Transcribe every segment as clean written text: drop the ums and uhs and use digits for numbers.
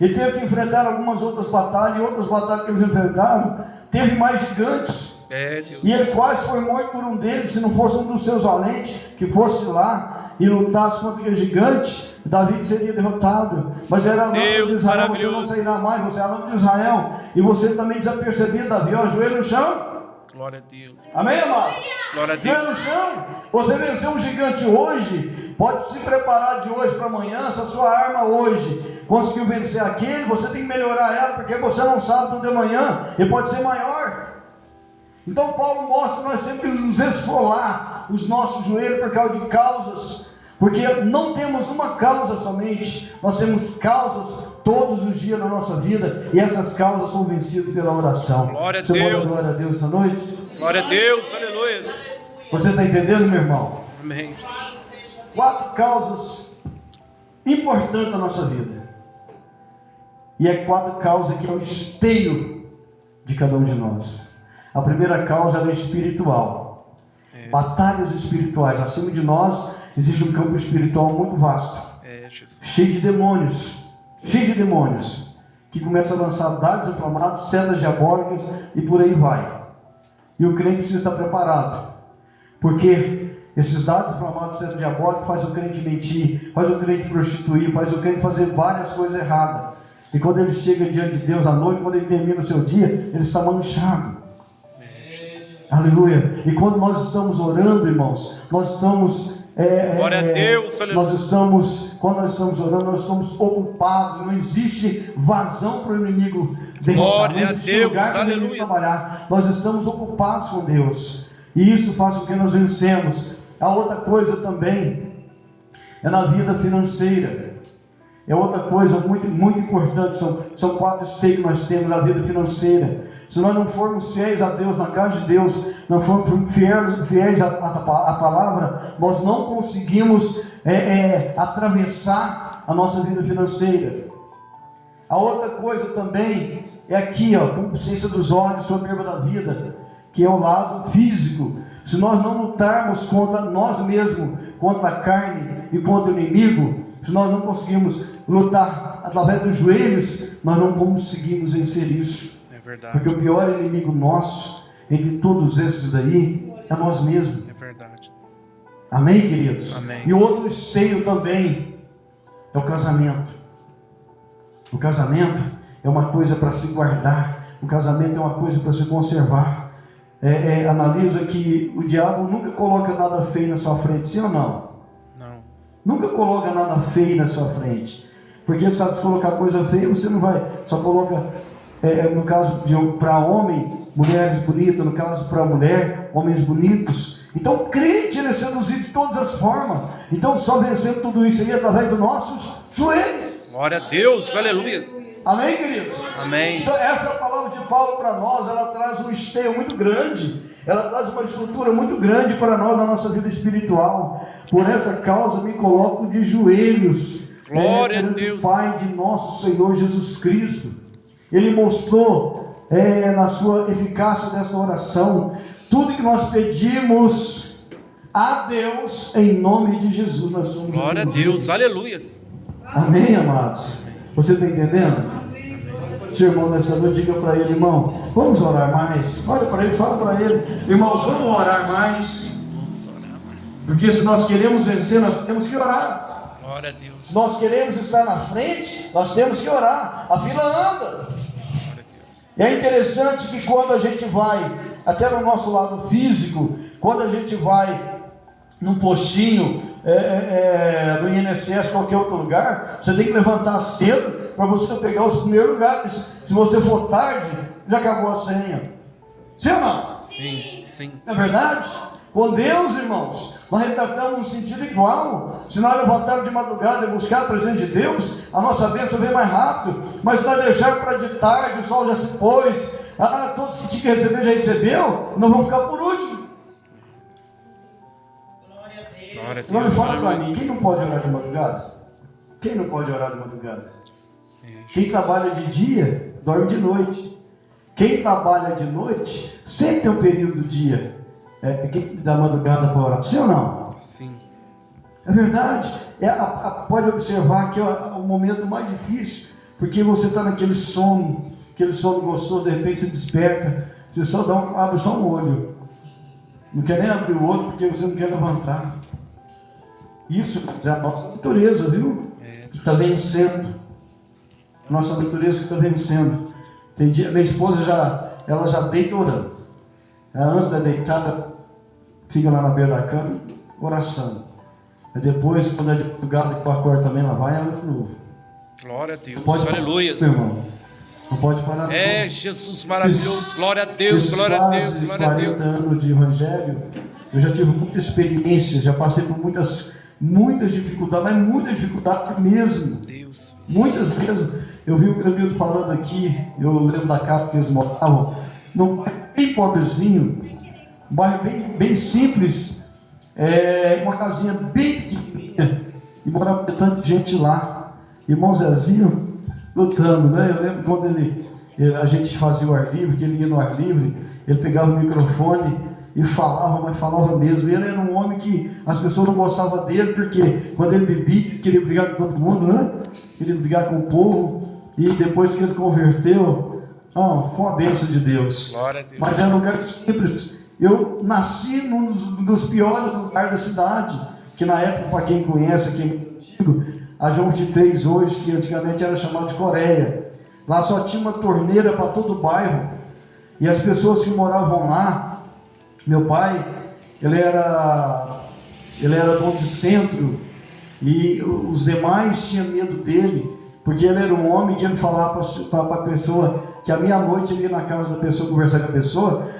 Ele teve que enfrentar algumas outras batalhas, e outras batalhas que eles enfrentaram, teve mais gigantes. E ele quase foi morto por um deles, se não fosse um dos seus valentes, que fosse lá e lutasse contra aquele gigante, Davi seria derrotado. Mas era a lâmpada de Israel, você não sairá mais, você é a lâmpada de Israel. E você também desapercebido, Davi, ó, joelho no chão. Glória a Deus. Amém, amados? Glória a Deus. Joelho no chão. Você venceu um gigante hoje, pode se preparar de hoje para amanhã. Se a sua arma hoje conseguiu vencer aquele, você tem que melhorar ela, porque você não sabe do de amanhã, e pode ser maior. Então Paulo mostra que nós temos que nos esfolar os nossos joelhos por causa de causas, porque não temos uma causa somente, nós temos causas todos os dias na nossa vida, e essas causas são vencidas pela oração. Glória a Você Deus. pode glória a Deus essa noite? Glória a Deus, aleluia. Você está entendendo, meu irmão? Amém. 4 causas importantes na nossa vida, e é 4 causas que é o esteio de cada um de nós. A primeira causa é espiritual. Batalhas espirituais. Acima de nós existe um campo espiritual muito vasto. Cheio de demônios. Cheio de demônios. Que começam a lançar dados inflamados, setas diabólicas e por aí vai. E o crente precisa estar preparado. Porque esses dados inflamados, setas diabólicas, faz o crente mentir, faz o crente prostituir, faz o crente fazer várias coisas erradas. E quando ele chega diante de Deus à noite, quando ele termina o seu dia, ele está manchado. Aleluia. E quando nós estamos orando, irmãos, nós estamos glória a Deus, quando nós estamos orando, nós estamos ocupados. Não existe vazão para o inimigo derrotar. Glória Não existe a Deus, lugar para o inimigo trabalhar. Nós estamos ocupados com Deus, e isso faz com que nós vencemos. A outra coisa também é na vida financeira. É outra coisa muito, muito importante. São 4 esteios que nós temos na vida financeira. Se nós não formos fiéis a Deus, na casa de Deus, não formos fiéis à palavra, nós não conseguimos atravessar a nossa vida financeira. A outra coisa também é aqui, ó, consciência dos olhos, soberba da vida, que é o lado físico. Se nós não lutarmos contra nós mesmos, contra a carne e contra o inimigo, se nós não conseguimos lutar através dos joelhos, nós não conseguimos vencer isso. Verdade. Porque o pior inimigo nosso, entre todos esses daí, é nós mesmos. É verdade. Amém, queridos? Amém. E o outro esteio também é o casamento. O casamento é uma coisa para se guardar. O casamento é uma coisa para se conservar. Analisa que o diabo nunca coloca nada feio na sua frente, sim ou não? Não. Nunca coloca nada feio na sua frente. Porque ele sabe, se colocar coisa feia, você não vai. Só coloca... no caso para homem, mulheres bonitas, no caso para mulher, homens bonitos. Então o crente ele é seduzido de todas as formas. Então só vencendo tudo isso aí através dos nossos joelhos. Glória a Deus, aleluia. Amém, queridos? Amém. Então essa palavra de Paulo para nós, ela traz um esteio muito grande. Ela traz uma estrutura muito grande para nós na nossa vida espiritual. Por essa causa me coloco de joelhos. Glória a Deus. Pai de nosso Senhor Jesus Cristo. Ele mostrou na sua eficácia desta oração, tudo que nós pedimos a Deus, em nome de Jesus, nós somos. Glória a Deus, aleluia. Amém, amados? Você está entendendo? Seu irmão nessa noite, diga para ele, irmão, vamos orar mais. Olha para ele, fala para ele, irmãos, vamos orar mais. Porque se nós queremos vencer, nós temos que orar. Glória a Deus. Se nós queremos estar na frente, nós temos que orar. A fila anda. E é interessante que quando a gente vai, até no nosso lado físico, quando a gente vai num postinho, no INSS, qualquer outro lugar, você tem que levantar cedo para você pegar os primeiros lugares. Se você for tarde, já acabou a senha. Sim ou não? Sim, sim. Não é verdade? Com Deus, irmãos, nós retratamos um sentido igual. Se nós levantarmos de madrugada e buscar a presença de Deus, a nossa bênção vem mais rápido. Mas se nós deixarmos para de tarde, o sol já se pôs, todos que tinham que receber já recebeu, nós vamos ficar por último. Glória a Deus. Agora fala para mim, quem não pode orar de madrugada? Quem não pode orar de madrugada? Quem trabalha de dia, dorme de noite. Quem trabalha de noite, sempre tem um período do dia. Da madrugada para orar, sim ou não? Sim. É verdade. Pode observar que é o momento mais difícil Porque você está naquele sono gostoso, de repente você desperta, você só abre só um olho. Não quer nem abrir o outro porque você não quer levantar. Isso é a nossa natureza, viu? Que está vencendo. Nossa natureza que está vencendo. Tem dia, minha esposa ela já deita orando. Ela, antes da deitada, fica lá na beira da cama, oração. E depois, quando é de madrugada que eu acordo também, ela vai e ela de novo. Glória a Deus. Pode Aleluia. parar, irmão. Não pode parar. É, Jesus maravilhoso. Glória a Deus, glória a Deus, glória a Deus. 40 anos de evangelho, eu já tive muita experiência, já passei por muitas dificuldades, mas muita dificuldade mesmo. Deus. Muitas mesmo. Eu vi o Cremildo falando aqui, eu lembro da casa que eles moravam, num bairro bem pobrezinho, um bairro bem simples, uma casinha bem pequenininha, e morava tanta gente lá. Irmão Zezinho lutando, né? Eu lembro quando a gente fazia o ar livre, que ele ia no ar livre, ele pegava o microfone e falava, mas falava mesmo. E ele era um homem que as pessoas não gostavam dele, porque quando ele bebia, ele queria brigar com todo mundo, né? Queria brigar com o povo. E depois que ele converteu, foi uma bênção de Deus. Glória a Deus. Mas é um lugar simples. Eu nasci num dos piores lugares da cidade, que na época, para quem conhece aqui é antigo, a João 23 hoje, que antigamente era chamado de Coreia. Lá só tinha uma torneira para todo o bairro. E as pessoas que moravam lá, meu pai, ele era dono de centro, e os demais tinham medo dele, porque ele era um homem que ele falava para a pessoa que à meia-noite ele ia na casa da pessoa conversar com a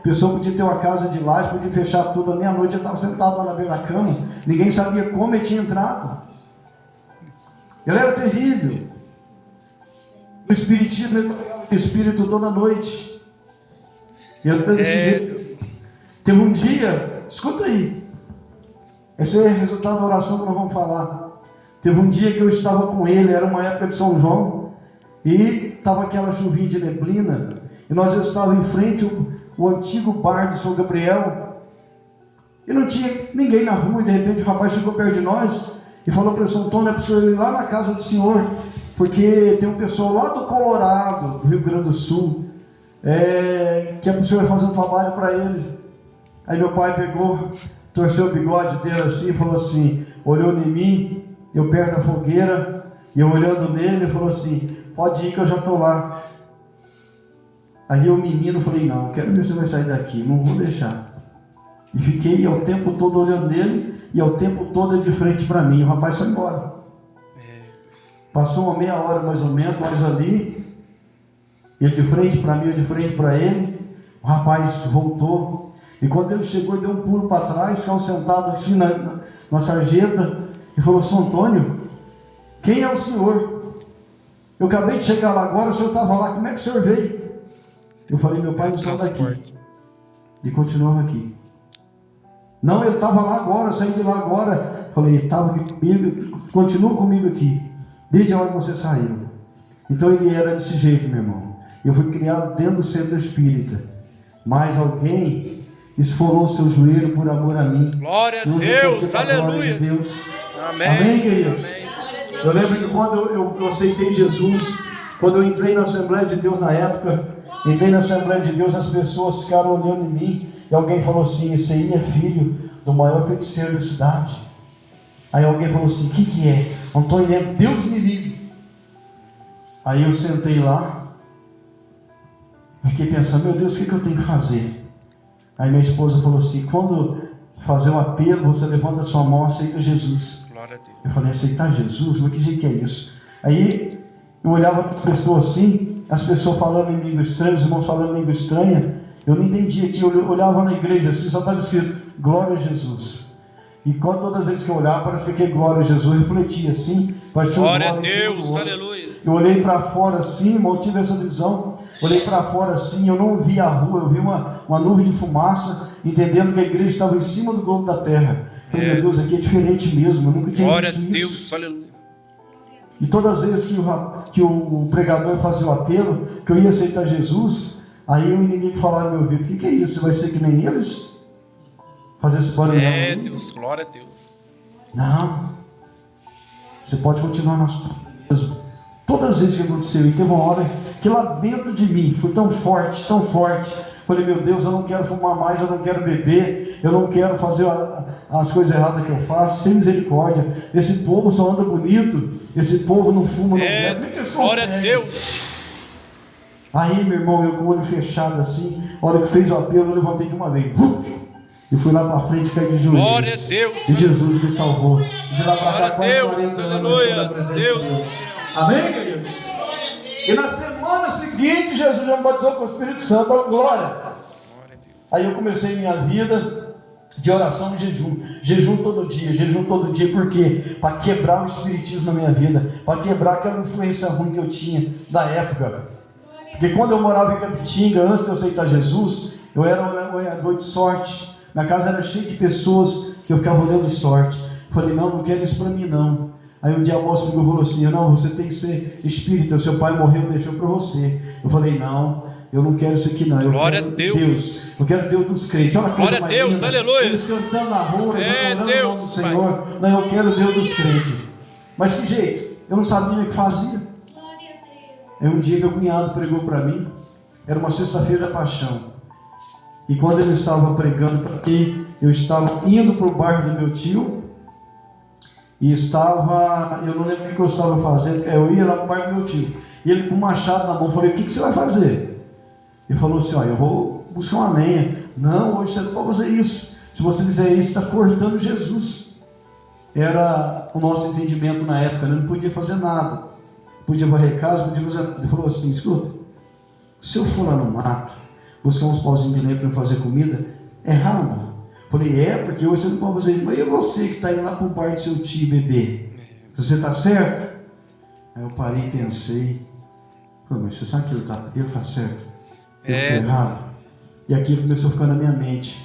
pessoa podia ter uma casa de laje, podia fechar tudo, à meia-noite ele estava sentado lá na beira da cama, ninguém sabia como ele tinha entrado. Ele era terrível. O espiritismo, ele pegava o espírito toda noite. E eu desse jeito. Teve um dia, escuta aí. Esse é o resultado da oração que nós vamos falar. Teve um dia que eu estava com ele, era uma época de São João, e estava aquela chuvinha de neblina, e nós estávamos em frente ao antigo bar de São Gabriel, e não tinha ninguém na rua, e de repente o rapaz chegou perto de nós, e falou para o São Antônio, é para o senhor ir lá na casa do senhor, porque tem um pessoal lá do Colorado, do Rio Grande do Sul, que é para o senhor fazer um trabalho para eles. Aí meu pai pegou, torceu o bigode dele assim, e falou assim, olhou em mim, eu perto da fogueira, e eu olhando nele, ele falou assim, pode ir que eu já estou lá. Aí o menino, falei, não, quero ver se você vai sair daqui, não vou deixar. E fiquei o tempo todo olhando nele, e ao tempo todo ele de frente para mim. O rapaz foi embora. Passou uma meia hora mais ou menos, nós ali, ele de frente para mim, eu de frente para ele. O rapaz voltou, e quando ele chegou, ele deu um pulo para trás, ficou sentado assim na sarjeta, e falou, São Antônio, quem é o senhor? Eu acabei de chegar lá agora, o senhor estava lá, como é que o senhor veio? Eu falei, meu pai não saiu daqui. E continuava aqui. Não, ele estava lá agora, eu saí de lá agora. Falei, ele estava aqui comigo, continua comigo aqui, desde a hora que você saiu. Então ele era desse jeito, meu irmão. Eu fui criado dentro do centro espírita. Mas alguém esfolou seu joelho por amor a mim. Glória a Deus, aleluia. Deus. Amém. Amém, queridos? Amém. Eu lembro que quando eu aceitei Jesus, quando eu entrei na Assembleia de Deus na época, entrei na Assembleia de Deus, as pessoas ficaram olhando em mim, e alguém falou assim, esse aí é filho do maior feiticeiro da cidade. Aí alguém falou assim, o que é? Antônio, Deus me livre. Aí eu sentei lá, fiquei pensando, meu Deus, o que eu tenho que fazer? Aí minha esposa falou assim, quando fazer um apelo, você levanta a sua mão, aceita Jesus. Glória a Deus. Eu falei, aceitar Jesus? Mas que jeito que é isso? Aí eu olhava para as pessoas assim, as pessoas falando em língua estranha, os irmãos falando em língua estranha, eu não entendia que eu olhava na igreja assim, só estava escrito, glória a Jesus. E todas as vezes que eu olhava, parece que glória a Jesus, eu refletia assim, glória a Deus, aleluia. Eu olhei para fora assim, irmão, eu tive essa visão, olhei para fora assim, eu não vi a rua, eu vi uma nuvem de fumaça, entendendo que a igreja estava em cima do globo da terra. Eu falei, meu Deus, aqui é diferente mesmo, eu nunca tinha glória visto a Deus, isso. aleluia. E todas as vezes que o pregador fazia o apelo, que eu ia aceitar Jesus, aí o inimigo falava no meu ouvido, o que é isso? Você vai ser que nem eles? Fazer esse barulho? Deus, glória a Deus. Não. Você pode continuar mesmo. Todas as vezes que aconteceu, e teve uma hora que lá dentro de mim foi tão forte, tão forte. Falei, meu Deus, eu não quero fumar mais, eu não quero beber, eu não quero fazer as coisas erradas que eu faço, sem misericórdia. Esse povo só anda bonito, esse povo não fuma, não bebe, nem que eles Glória a conseguem. Deus. Aí, meu irmão, eu com o olho fechado assim, a hora que fez o apelo, eu levantei de uma vez. E fui lá para frente e caí de joelhos. Glória a Deus. E Jesus me salvou. De lá para cá, Glória a quase Deus. 40 anos Aleluia. na presença de Deus. Deus. Amém, queridos? E na semana seguinte, Jesus já me batizou com o Espírito Santo. Glória. Glória a Deus. Aí eu comecei minha vida de oração e jejum. Jejum todo dia. Por quê? Para quebrar o espiritismo na minha vida. Para quebrar aquela influência ruim que eu tinha da época. Porque quando eu morava em Capitinga, antes de eu aceitar Jesus, eu era olhador de sorte. Minha casa era cheia de pessoas que eu ficava olhando sorte. Falei, não quero isso para mim não. Aí um dia a moça me falou assim, não, você tem que ser espírita, o seu pai morreu e deixou para você. Eu falei, não, eu não quero isso aqui não. Eu Glória quero a Deus. Eu quero Deus dos crentes. Olha a coisa Glória a mais Deus, linda. aleluia. Eles cantando na rua, É adorando o Deus, nome do Senhor. Não, eu quero Deus dos crentes. Mas que jeito? Eu não sabia o que fazia. Aí um dia meu cunhado pregou para mim. Era uma sexta-feira da paixão. E quando ele estava pregando para mim, eu estava indo para o bairro do meu tio. E eu não lembro o que eu estava fazendo. Eu ia lá para o bairro do meu tio. E ele com um machado na mão, falei, o que você vai fazer? Ele falou assim, eu vou buscar uma lenha. Não, hoje você não pode fazer isso. Se você fizer isso, está cortando Jesus. Era o nosso entendimento na época, né? Não podia fazer nada. Podia varrer casa, podia fazer. Ele falou assim, escuta, se eu for lá no mato, buscar uns pauzinhos de lenha para fazer comida, é errado. Falei, porque hoje você não pode fazer isso. Mas e você que está indo lá para o bar do seu tio beber? Você está certo? Aí eu parei e pensei, mas você sabe que ele está certo? Eu estou errado. E aquilo começou a ficar na minha mente.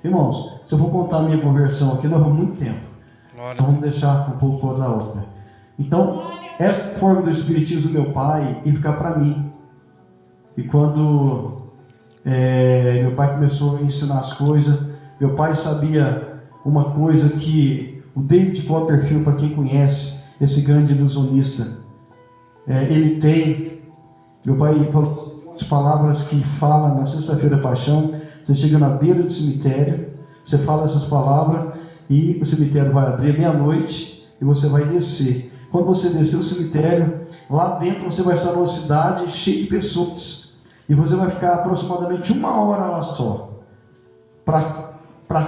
Irmãos, se eu vou contar a minha conversão aqui, nós vamos muito tempo. Então vamos deixar um pouco da outra. Então, essa forma do espiritismo do meu pai ia ficar para mim. E quando meu pai começou a me ensinar as coisas, meu pai sabia uma coisa que o David Copperfield, para quem conhece, esse grande ilusionista, ele tem. Meu pai falou as palavras que fala na sexta-feira da paixão. Você chega na beira do cemitério, você fala essas palavras e o cemitério vai abrir meia-noite e você vai descer. Quando você descer o cemitério, lá dentro você vai estar numa cidade cheia de pessoas e você vai ficar aproximadamente 1 hora lá só. Para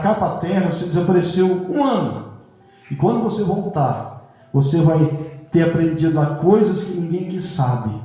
cá, para a terra, você desapareceu 1 ano. E quando você voltar, você vai ter aprendido a coisas que ninguém aqui sabe.